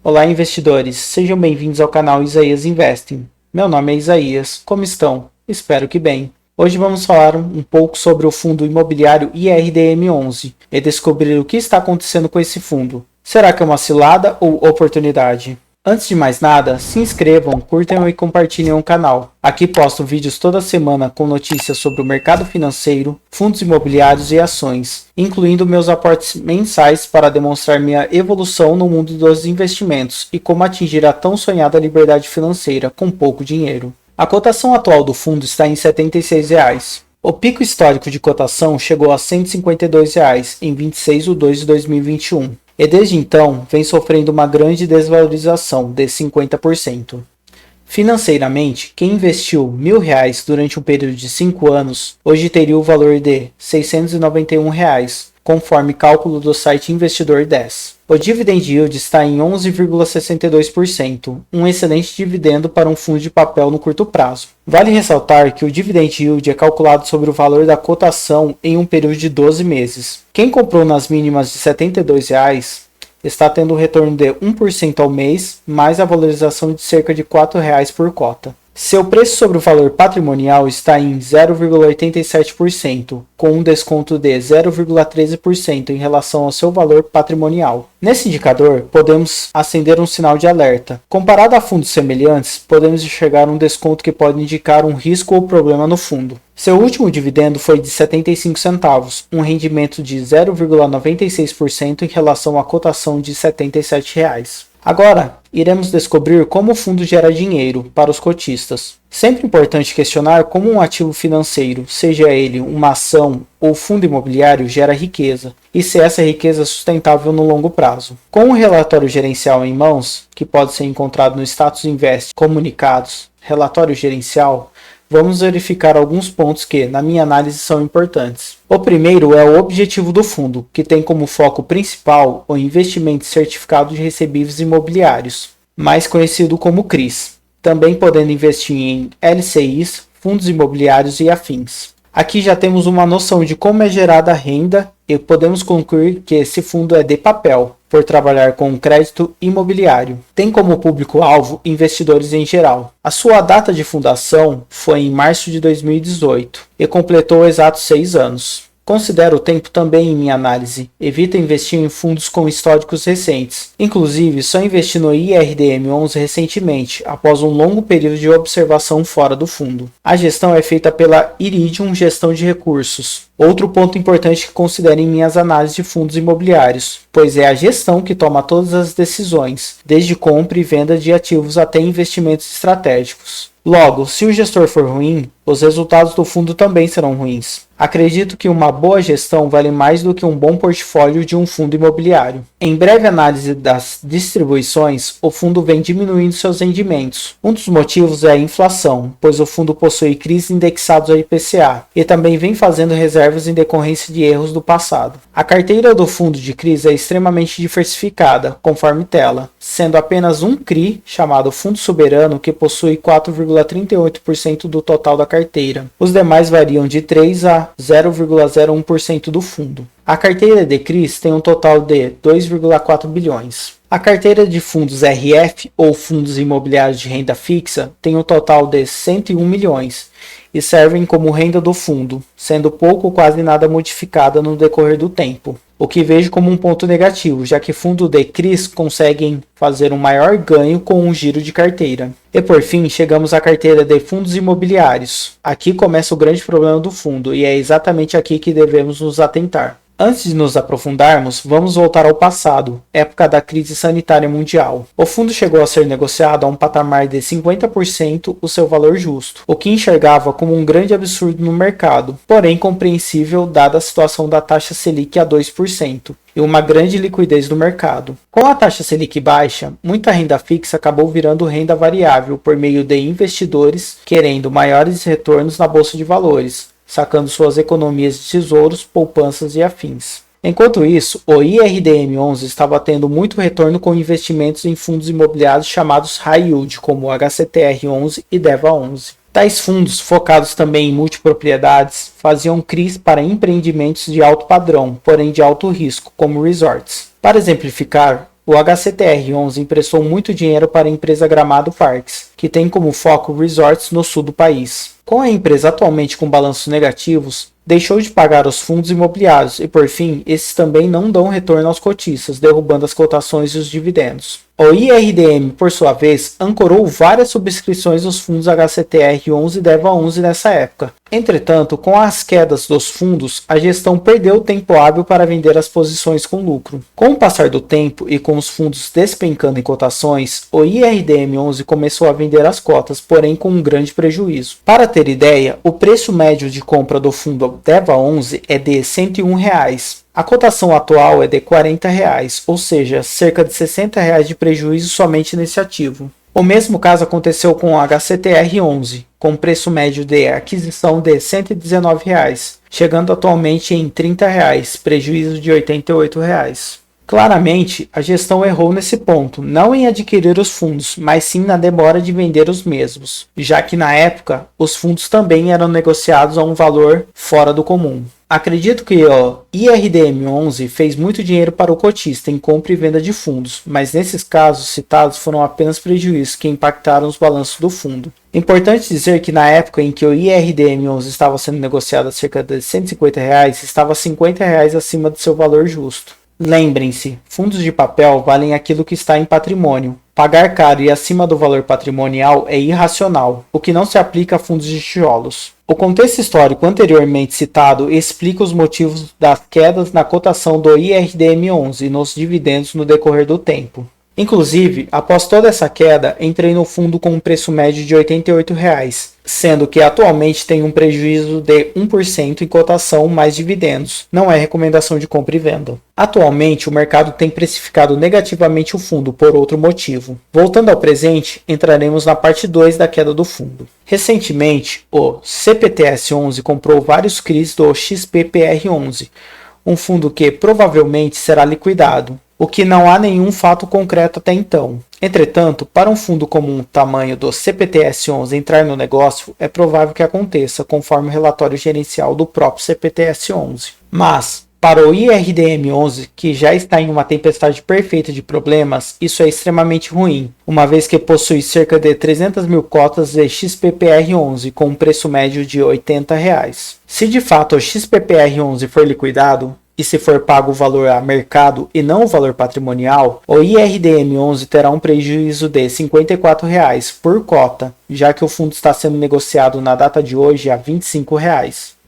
Olá, investidores, sejam bem-vindos ao canal Isaías Investing. Meu nome é Isaías, como estão? Espero que bem. Hoje vamos falar um pouco sobre o fundo imobiliário IRDM11 e descobrir o que está acontecendo com esse fundo. Será que é uma cilada ou oportunidade? Antes de mais nada, se inscrevam, curtam e compartilhem o canal. Aqui posto vídeos toda semana com notícias sobre o mercado financeiro, fundos imobiliários e ações, incluindo meus aportes mensais para demonstrar minha evolução no mundo dos investimentos e como atingir a tão sonhada liberdade financeira com pouco dinheiro. A cotação atual do fundo está em R$ 76. O pico histórico de cotação chegou a R$ 152 em 26/2/2021. E desde então vem sofrendo uma grande desvalorização de 50%. Financeiramente, quem investiu R$ 1.000 durante um período de 5 anos, hoje teria o valor de R$ 691, conforme cálculo do site Investidor 10. O dividend yield está em 11,62%, um excelente dividendo para um fundo de papel no curto prazo. Vale ressaltar que o dividend yield é calculado sobre o valor da cotação em um período de 12 meses. Quem comprou nas mínimas de R$ 72 está tendo um retorno de 1% ao mês, mais a valorização de cerca de R$ 4 por cota. Seu preço sobre o valor patrimonial está em 0,87%, com um desconto de 0,13% em relação ao seu valor patrimonial. Nesse indicador, podemos acender um sinal de alerta. Comparado a fundos semelhantes, podemos enxergar um desconto que pode indicar um risco ou problema no fundo. Seu último dividendo foi de 75 centavos, um rendimento de 0,96% em relação à cotação de R$ 77. Agora, iremos descobrir como o fundo gera dinheiro para os cotistas. Sempre importante questionar como um ativo financeiro, seja ele uma ação ou fundo imobiliário, gera riqueza, e se essa riqueza é sustentável no longo prazo. Com o relatório gerencial em mãos, que pode ser encontrado no Status Invest Comunicados, relatório gerencial, vamos verificar alguns pontos que, na minha análise, são importantes. O primeiro é o objetivo do fundo, que tem como foco principal o investimento em certificado de recebíveis imobiliários, mais conhecido como CRIs, também podendo investir em LCIs, fundos imobiliários e afins. Aqui já temos uma noção de como é gerada a renda e podemos concluir que esse fundo é de papel, por trabalhar com crédito imobiliário. Tem como público-alvo investidores em geral. A sua data de fundação foi em março de 2018 e completou exatos 6 anos. Considero o tempo também em minha análise. Evita investir em fundos com históricos recentes. Inclusive, só investi no IRDM11 recentemente, após um longo período de observação fora do fundo. A gestão é feita pela Iridium Gestão de Recursos. Outro ponto importante que considero em minhas análises de fundos imobiliários, pois é a gestão que toma todas as decisões, desde compra e venda de ativos até investimentos estratégicos. Logo, se o gestor for ruim, os resultados do fundo também serão ruins. Acredito que uma boa gestão vale mais do que um bom portfólio de um fundo imobiliário. Em breve análise das distribuições, o fundo vem diminuindo seus rendimentos. Um dos motivos é a inflação, pois o fundo possui CRIs indexados ao IPCA e também vem fazendo reservas em decorrência de erros do passado. A carteira do fundo de CRIs é extremamente diversificada, conforme tela, sendo apenas um CRI, chamado Fundo Soberano, que possui 4,38% do total da carteira. Os demais variam de 3 a 0,01% do fundo. A carteira de CRIs tem um total de 2,4 bilhões. A carteira de fundos RF, ou fundos imobiliários de renda fixa, tem um total de 101 milhões e servem como renda do fundo, sendo pouco ou quase nada modificada no decorrer do tempo. O que vejo como um ponto negativo, já que fundos de CRIs conseguem fazer um maior ganho com um giro de carteira. E por fim, chegamos à carteira de fundos imobiliários. Aqui começa o grande problema do fundo e é exatamente aqui que devemos nos atentar. Antes de nos aprofundarmos, vamos voltar ao passado, época da crise sanitária mundial. O fundo chegou a ser negociado a um patamar de 50% o seu valor justo, o que enxergava como um grande absurdo no mercado, porém compreensível dada a situação da taxa Selic a 2% e uma grande liquidez do mercado. Com a taxa Selic baixa, muita renda fixa acabou virando renda variável por meio de investidores querendo maiores retornos na bolsa de valores, sacando suas economias de tesouros, poupanças e afins. Enquanto isso, o IRDM11 estava tendo muito retorno com investimentos em fundos imobiliários chamados High Yield, como o HCTR11 e DEVA11. Tais fundos, focados também em multipropriedades, faziam CRIs para empreendimentos de alto padrão, porém de alto risco, como resorts. Para exemplificar, o HCTR11 emprestou muito dinheiro para a empresa Gramado Parques, que tem como foco resorts no sul do país. Com a empresa atualmente com balanços negativos, deixou de pagar os fundos imobiliários e, por fim, esses também não dão retorno aos cotistas, derrubando as cotações e os dividendos. O IRDM, por sua vez, ancorou várias subscrições dos fundos HCTR11 e DEVA11 nessa época. Entretanto, com as quedas dos fundos, a gestão perdeu o tempo hábil para vender as posições com lucro. Com o passar do tempo e com os fundos despencando em cotações, o IRDM11 começou a vender as cotas, porém com um grande prejuízo. Para ter ideia, o preço médio de compra do fundo DEVA11 é de R$ 101. A cotação atual é de R$ 40, ou seja, cerca de R$ 60 de prejuízo somente nesse ativo. O mesmo caso aconteceu com o HCTR11, com preço médio de aquisição de R$ 119, chegando atualmente em R$ 30, prejuízo de R$ 88. Claramente, a gestão errou nesse ponto, não em adquirir os fundos, mas sim na demora de vender os mesmos, já que na época, os fundos também eram negociados a um valor fora do comum. Acredito que o IRDM11 fez muito dinheiro para o cotista em compra e venda de fundos, mas nesses casos citados foram apenas prejuízos que impactaram os balanços do fundo. Importante dizer que na época em que o IRDM11 estava sendo negociado a cerca de R$ 150, estava R$ 50 acima do seu valor justo. Lembrem-se, fundos de papel valem aquilo que está em patrimônio. Pagar caro e acima do valor patrimonial é irracional, o que não se aplica a fundos de tijolos. O contexto histórico anteriormente citado explica os motivos das quedas na cotação do IRDM11 e nos dividendos no decorrer do tempo. Inclusive, após toda essa queda, entrei no fundo com um preço médio de R$ 88, sendo que atualmente tem um prejuízo de 1% em cotação mais dividendos. Não é recomendação de compra e venda. Atualmente, o mercado tem precificado negativamente o fundo por outro motivo. Voltando ao presente, entraremos na parte 2 da queda do fundo. Recentemente, o CPTS11 comprou vários CRIs do XPPR11, um fundo que provavelmente será liquidado, o que não há nenhum fato concreto até então. Entretanto, para um fundo comum tamanho do CPTS11 entrar no negócio, é provável que aconteça, conforme o relatório gerencial do próprio CPTS11. Mas, para o IRDM11, que já está em uma tempestade perfeita de problemas, isso é extremamente ruim, uma vez que possui cerca de 300 mil cotas de XPPR11 com um preço médio de R$ 80. Se de fato o XPPR11 for liquidado, e se for pago o valor a mercado e não o valor patrimonial, o IRDM11 terá um prejuízo de R$ 54 por cota, já que o fundo está sendo negociado na data de hoje a R$ 25.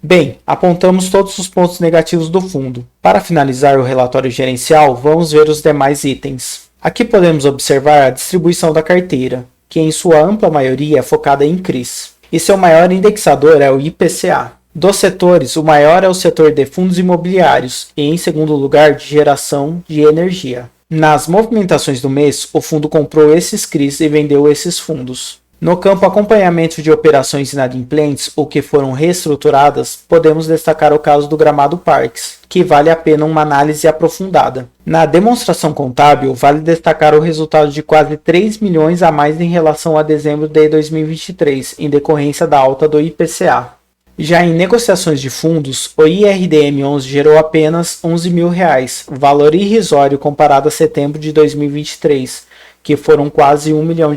Bem, apontamos todos os pontos negativos do fundo. Para finalizar o relatório gerencial, vamos ver os demais itens. Aqui podemos observar a distribuição da carteira, que em sua ampla maioria é focada em CRIs, e seu maior indexador é o IPCA. Dos setores, o maior é o setor de fundos imobiliários e, em segundo lugar, de geração de energia. Nas movimentações do mês, o fundo comprou esses CRIs e vendeu esses fundos. No campo acompanhamento de operações inadimplentes ou que foram reestruturadas, podemos destacar o caso do Gramado Parques, que vale a pena uma análise aprofundada. Na demonstração contábil, vale destacar o resultado de quase 3 milhões a mais em relação a dezembro de 2023, em decorrência da alta do IPCA. Já em negociações de fundos, o IRDM11 gerou apenas R$ 11 mil, valor irrisório comparado a setembro de 2023, que foram quase R$ 1 milhão.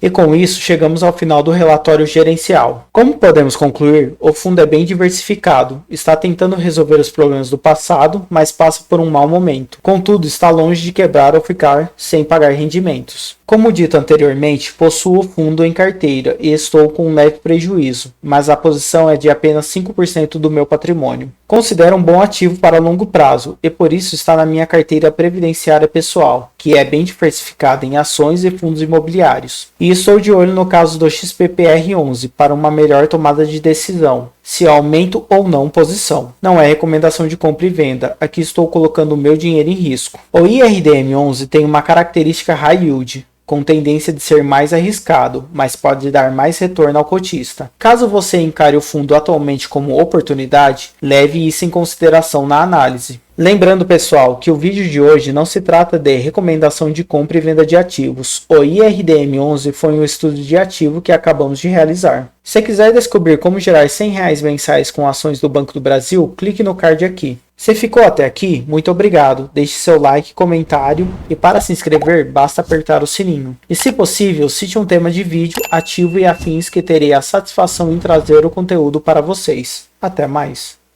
E com isso, chegamos ao final do relatório gerencial. Como podemos concluir, o fundo é bem diversificado, está tentando resolver os problemas do passado, mas passa por um mau momento. Contudo, está longe de quebrar ou ficar sem pagar rendimentos. Como dito anteriormente, possuo o fundo em carteira e estou com um leve prejuízo, mas a posição é de apenas 5% do meu patrimônio. Considero um bom ativo para longo prazo e por isso está na minha carteira previdenciária pessoal, que é bem diversificada em ações e fundos imobiliários. E estou de olho no caso do XPPR11 para uma melhor tomada de decisão, se aumento ou não posição. Não é recomendação de compra e venda, aqui estou colocando o meu dinheiro em risco. O IRDM11 tem uma característica high yield, com tendência de ser mais arriscado, mas pode dar mais retorno ao cotista. Caso você encare o fundo atualmente como oportunidade, leve isso em consideração na análise. Lembrando, pessoal, que o vídeo de hoje não se trata de recomendação de compra e venda de ativos. O IRDM11 foi um estudo de ativo que acabamos de realizar. Se quiser descobrir como gerar R$ 100 mensais com ações do Banco do Brasil, clique no card aqui. Se ficou até aqui, muito obrigado. Deixe seu like, comentário e para se inscrever basta apertar o sininho. E se possível, cite um tema de vídeo ativo e afins que terei a satisfação em trazer o conteúdo para vocês. Até mais!